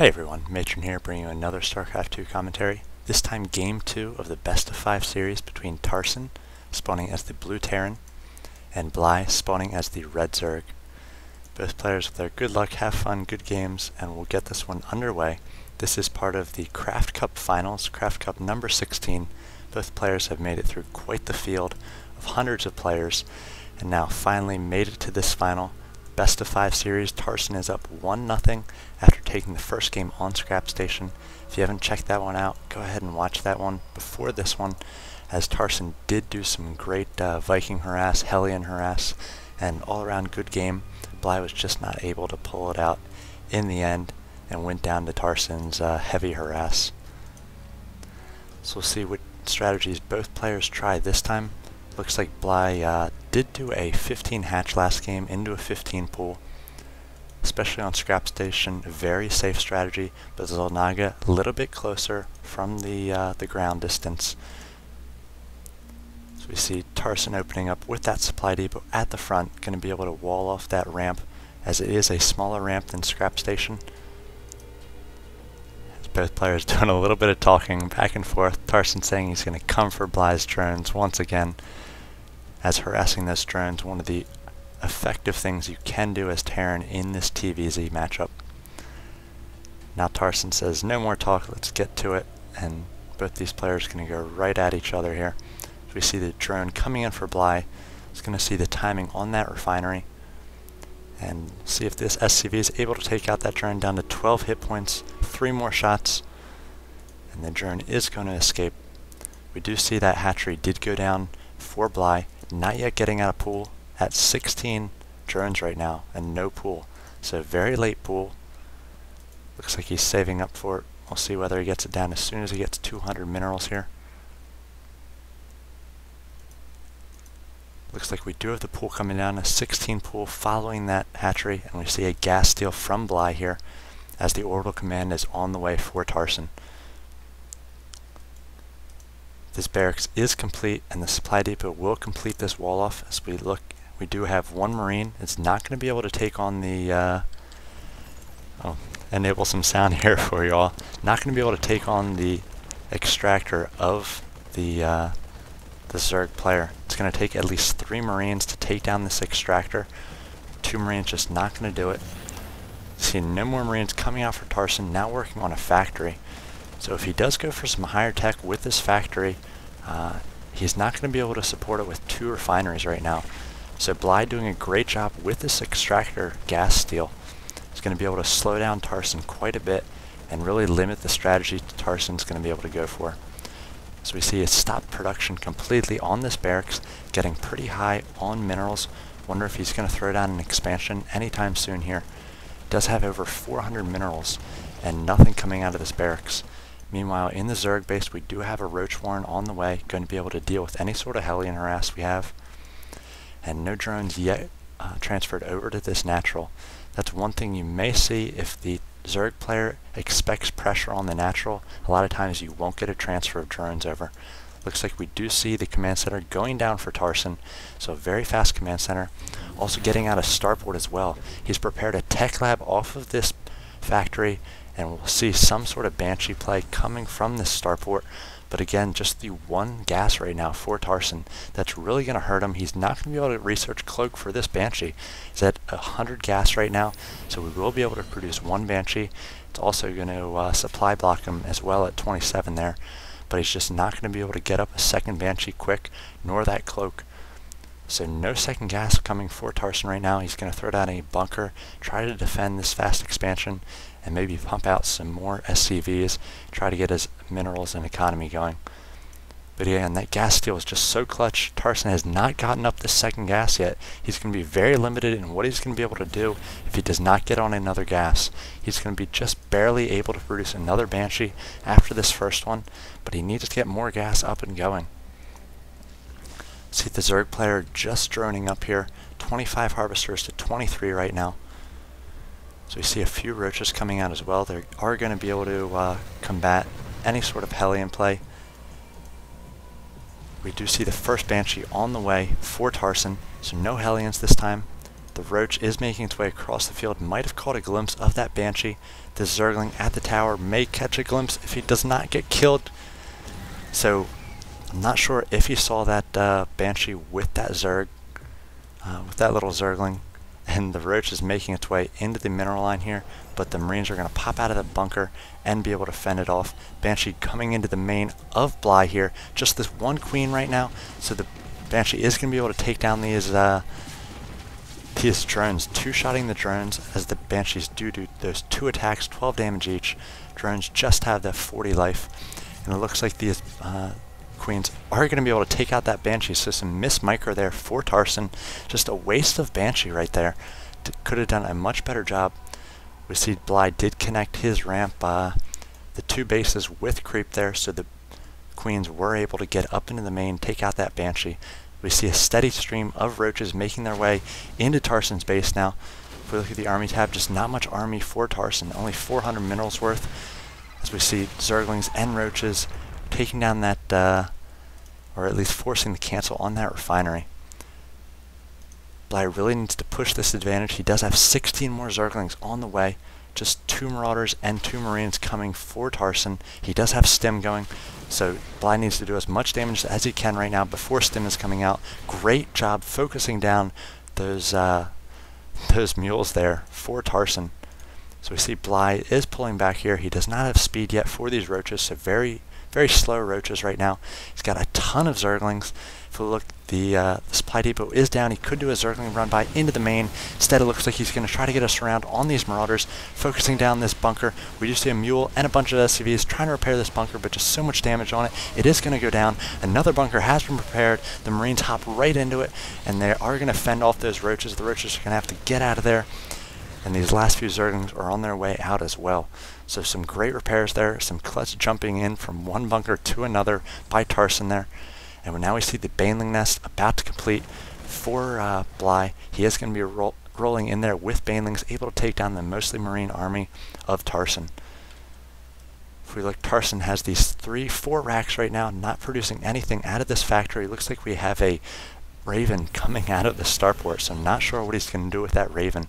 Hey everyone, Matron here bringing you another StarCraft 2 commentary. This time Game 2 of the Best of 5 series between Tarson, spawning as the Blue Terran, and Bly, spawning as the Red Zerg. Both players with their good luck, have fun, good games, and we'll get this one underway. This is part of the Craft Cup Finals, Craft Cup number 16. Both players have made it through quite the field of hundreds of players, and now finally made it to this final. Best of 5 series, Tarson is up 1-0 after taking the first game on Scrap Station. If you haven't checked that one out, go ahead and watch that one before this one, as Tarson did do some great Viking harass, Hellion harass, and all-around good game. Bly was just not able to pull it out in the end and went down to Tarson's heavy harass. So we'll see what strategies both players try this time. Looks like Bly did do a 15 hatch last game into a 15 pool, especially on Scrap Station. A very safe strategy, but Xel'naga a little bit closer from the ground distance. So we see Tarson opening up with that supply depot at the front, going to be able to wall off that ramp, as it is a smaller ramp than Scrap Station. Both players doing a little bit of talking back and forth. Tarson saying he's going to come for Bly's drones once again, as harassing those drones, one of the effective things you can do as Terran in this TVZ matchup. Now Tarson says no more talk, let's get to it, and both these players are going to go right at each other here. So we see the drone coming in for Bly. It's going to see the timing on that refinery and see if this SCV is able to take out that drone down to 12 hit points, 3 more shots, and the drone is going to escape. We do see that hatchery did go down for Bly, not yet getting out of pool, at 16 drones right now and no pool. So very late pool. Looks like he's saving up for it. We'll see whether he gets it down as soon as he gets 200 minerals here. Looks like we do have the pool coming down, a 16 pool following that hatchery, and we see a gas steal from Bly here as the orbital command is on the way for Tarson. This barracks is complete, and the supply depot will complete this wall off. As we look, we do have one Marine. It's not going to be able to take on the enable some sound here for you all. Not going to be able to take on the extractor of the Zerg player. It's going to take at least 3 Marines to take down this extractor. 2 Marines just not going to do it. See no more Marines coming out for Tarson, now working on a factory. So if he does go for some higher tech with this factory, he's not going to be able to support it with 2 refineries right now. So Bly doing a great job with this extractor gas steal. He's going to be able to slow down Tarson quite a bit and really limit the strategy Tarson's going to be able to go for. So we see it stopped production completely on this barracks, getting pretty high on minerals. Wonder if he's going to throw down an expansion anytime soon here. Does have over 400 minerals and nothing coming out of this barracks. Meanwhile, in the Zerg base, we do have a Roach Warren on the way, going to be able to deal with any sort of Hellion harass we have. And no drones yet transferred over to this natural. That's one thing you may see if the Zerg player expects pressure on the natural. A lot of times you won't get a transfer of drones over. Looks like we do see the command center going down for Tarson, so a very fast command center. Also getting out a starport as well. He's prepared a tech lab off of this factory, and we'll see some sort of Banshee play coming from this starport. But again, just the 1 gas right now for Tarson. That's really going to hurt him. He's not going to be able to research Cloak for this Banshee. He's at 100 gas right now, so we will be able to produce 1 Banshee. It's also going to supply block him as well at 27 there. But he's just not going to be able to get up a second Banshee quick, nor that Cloak. So no second gas coming for Tarson right now. He's going to throw down a bunker, try to defend this fast expansion, and maybe pump out some more SCVs, try to get his minerals and economy going. But yeah, and that gas steal is just so clutch. Tarson has not gotten up the second gas yet. He's going to be very limited in what he's going to be able to do if he does not get on another gas. He's going to be just barely able to produce another Banshee after this first one, but he needs to get more gas up and going. See the Zerg player just droning up here, 25 harvesters to 23 right now. So we see a few roaches coming out as well. They are going to be able to combat any sort of Hellion play. We do see the first Banshee on the way for Tarson, so no Hellions this time. The Roach is making its way across the field, might have caught a glimpse of that Banshee. The Zergling at the tower may catch a glimpse if he does not get killed. So I'm not sure if he saw that Banshee with that Zerg, with that little Zergling. And the Roach is making its way into the mineral line here, but the Marines are going to pop out of the bunker and be able to fend it off. Banshee coming into the main of Bly here. Just this one queen right now, so the Banshee is going to be able to take down these drones. Two-shotting the drones as the Banshees do those 2 attacks, 12 damage each. Drones just have that 40 life. And it looks like these Queens are going to be able to take out that Banshee, so some miss micro there for Tarson. Just a waste of Banshee right there. Could have done a much better job. We see Bly did connect his ramp, the 2 bases with creep there, so the Queens were able to get up into the main, take out that Banshee. We see a steady stream of Roaches making their way into Tarson's base now. If we look at the army tab, just not much army for Tarson, only 400 minerals worth. As we see Zerglings and Roaches taking down that, or at least forcing the cancel on that refinery. Bly really needs to push this advantage. He does have 16 more Zerglings on the way. Just 2 Marauders and 2 Marines coming for Tarson. He does have Stim going, so Bly needs to do as much damage as he can right now before Stim is coming out. Great job focusing down those mules there for Tarson. So we see Bly is pulling back here. He does not have speed yet for these Roaches, so very slow Roaches right now. He's got a ton of Zerglings. If we look, the supply depot is down. He could do a Zergling run by into the main. Instead, it looks like he's going to try to get us around on these Marauders, focusing down this bunker. We do see a mule and a bunch of SCVs trying to repair this bunker, but just so much damage on it. It is going to go down. Another bunker has been prepared. The Marines hop right into it, and they are going to fend off those Roaches. The Roaches are going to have to get out of there. And these last few Zerglings are on their way out as well. So some great repairs there, some clutch jumping in from one bunker to another by Tarson there. And now we see the Baneling Nest about to complete for Bly. He is going to be rolling in there with Banelings, able to take down the mostly Marine army of Tarson. If we look, Tarson has these 4 racks right now, not producing anything out of this factory. Looks like we have a Raven coming out of the starport, so I'm not sure what he's going to do with that Raven.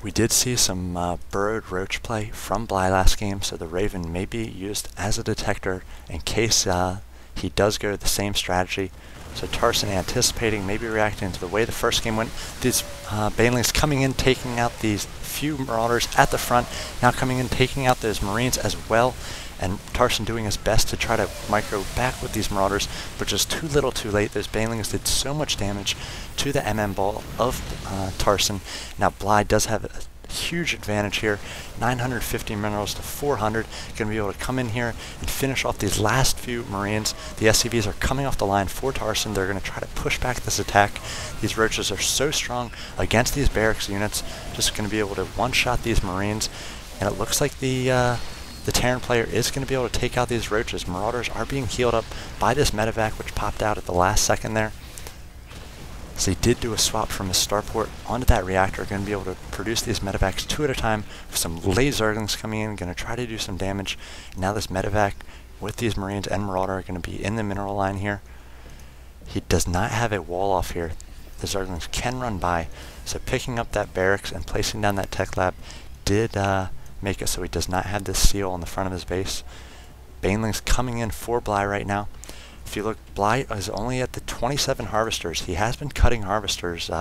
We did see some burrowed Roach play from Bly last game, so the Raven may be used as a detector in case he does go the same strategy. So Tarson anticipating, maybe reacting to the way the first game went. These Banelings coming in, taking out these few Marauders at the front, now coming in, taking out those Marines as well. And Tarson doing his best to try to micro back with these Marauders, but just too little too late. Those Banelings did so much damage to the MM ball of Tarson. Now Bly does have a huge advantage here, 950 minerals to 400. Going to be able to come in here and finish off these last few Marines. The SCVs are coming off the line for Tarson. They're going to try to push back this attack. These Roaches are so strong against these barracks units, just going to be able to one-shot these Marines. And it looks like the Terran player is going to be able to take out these Roaches. Marauders are being healed up by this medevac, which popped out at the last second there. So he did do a swap from his starport onto that reactor, going to be able to produce these medevacs 2 at a time. Some late Zerglings coming in, going to try to do some damage. And now this medevac with these Marines and Marauder are going to be in the mineral line here. He does not have a wall off here. The Zerglings can run by, so picking up that barracks and placing down that tech lab did make it so he does not have this seal on the front of his base. Banelings coming in for Bly right now. If you look, Bly is only at the 27 harvesters. He has been cutting harvesters,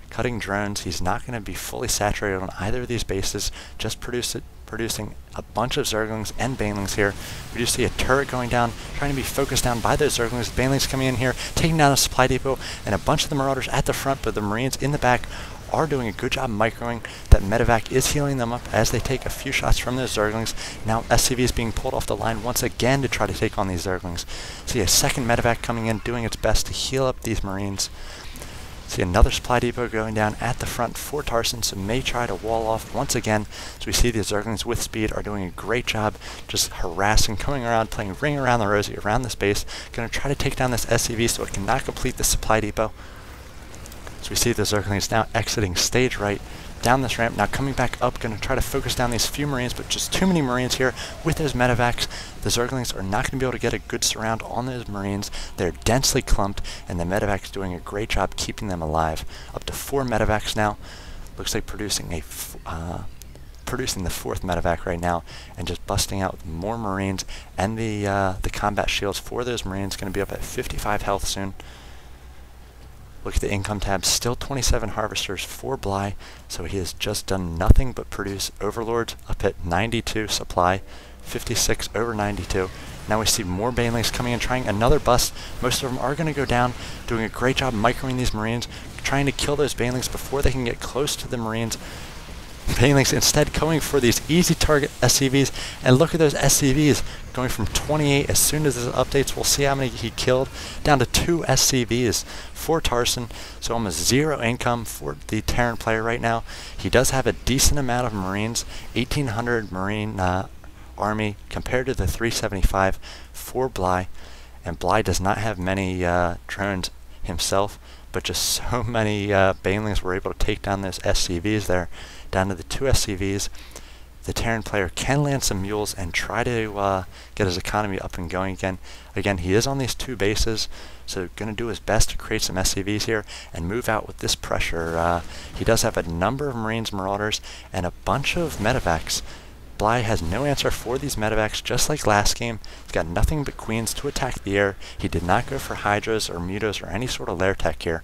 cutting drones. He's not going to be fully saturated on either of these bases, just producing a bunch of Zerglings and Banelings here. We do see a turret going down, trying to be focused down by those Zerglings. Banelings coming in here, taking down a supply depot, and a bunch of the Marauders at the front, but the Marines in the back are doing a good job microing. That medevac is healing them up as they take a few shots from those Zerglings. Now SCV is being pulled off the line once again to try to take on these Zerglings. See a second medevac coming in, doing its best to heal up these Marines. See another supply depot going down at the front for Tarson, so may try to wall off once again. So we see the Zerglings with speed are doing a great job just harassing, coming around, playing Ring Around the Rosie around the space. Going to try to take down this SCV so it cannot complete the supply depot. So we see the Zerglings now exiting stage right, down this ramp. Now coming back up, going to try to focus down these few Marines, but just too many Marines here with those medevacs. The Zerglings are not going to be able to get a good surround on those Marines. They're densely clumped, and the medevac's doing a great job keeping them alive. Up to 4 medevacs now. Looks like producing the 4th medevac right now, and just busting out more Marines, and the combat shields for those Marines going to be up at 55 health soon. Look at the income tab, still 27 harvesters for Bly, so he has just done nothing but produce overlords up at 92 supply, 56 over 92. Now we see more banelings coming in, trying another bust. Most of them are going to go down, doing a great job microing these Marines, trying to kill those banelings before they can get close to the Marines. Banelings instead going for these easy target SCVs, and look at those SCVs going from 28 as soon as this updates. We'll see how many he killed, down to 2 SCVs for Tarson, so almost 0 income for the Terran player right now. He does have a decent amount of Marines, 1,800 Marine army compared to the 375 for Bly, and Bly does not have many drones himself, but just so many banelings were able to take down those SCVs there, down to the 2 SCVs. The Terran player can land some mules and try to get his economy up and going again. Again, he is on these 2 bases, so going to do his best to create some SCVs here and move out with this pressure. He does have a number of Marines, Marauders, and a bunch of medevacs. Bly has no answer for these medevacs, just like last game. He's got nothing but Queens to attack the air. He did not go for Hydras or Mutos or any sort of lair tech here.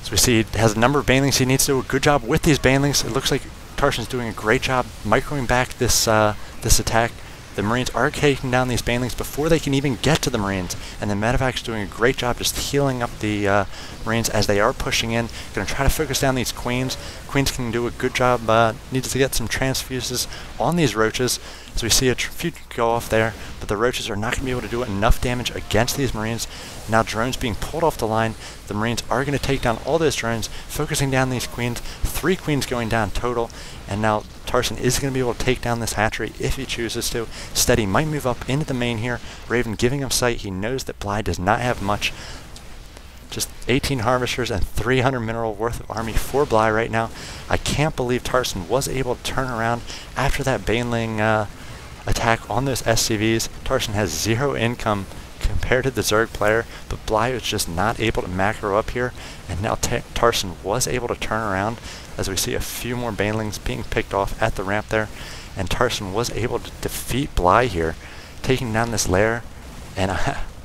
So we see he has a number of banelings. He needs to do a good job with these banelings. It looks like Tarson's doing a great job microing back this this attack. The Marines are taking down these banelings before they can even get to the Marines, and the medevac's doing a great job just healing up the Marines as they are pushing in. Going to try to focus down these Queens. Queens can do a good job. Needs to get some transfuses on these roaches. So we see a few go off there, but the roaches are not going to be able to do enough damage against these Marines. Now drones being pulled off the line. The Marines are going to take down all those drones, focusing down these Queens. 3 Queens going down total, and now Tarson is going to be able to take down this hatchery if he chooses to. Steady might move up into the main here. Raven giving him sight. He knows that Bly does not have much. Just 18 harvesters and 300 mineral worth of army for Bly right now. I can't believe Tarson was able to turn around after that baneling attack on those SCVs. Tarson has 0 income compared to the Zerg player, but Bly was just not able to macro up here, and now Tarson was able to turn around as we see a few more banelings being picked off at the ramp there, and Tarson was able to defeat Bly here, taking down this lair, and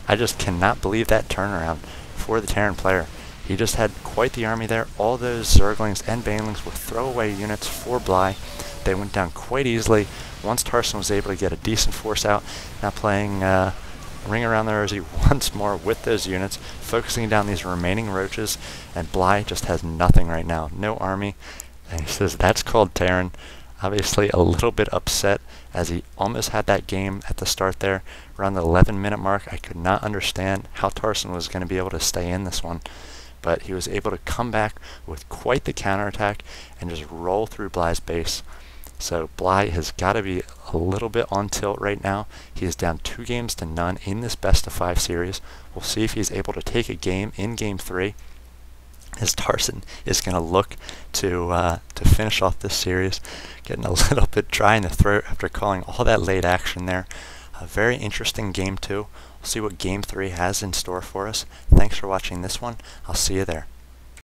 I just cannot believe that turnaround for the Terran player. He just had quite the army there. All those Zerglings and banelings were throwaway units for Bly. They went down quite easily once Tarson was able to get a decent force out. Now playing Ring Around the Rosie once more with those units, focusing down these remaining roaches, and Bly just has nothing right now, no army, and he says that's called Terran. Obviously a little bit upset as he almost had that game at the start there, around the 11-minute mark. I could not understand how Tarson was going to be able to stay in this one, but he was able to come back with quite the counterattack and just roll through Bly's base. So Bly has got to be a little bit on tilt right now. He is down 2 games to none in this best-of-5 series. We'll see if he's able to take a game in Game 3, as Tarson is going to look to finish off this series. Getting a little bit dry in the throat after calling all that late action there. A very interesting Game 2. We'll see what Game 3 has in store for us. Thanks for watching this one. I'll see you there.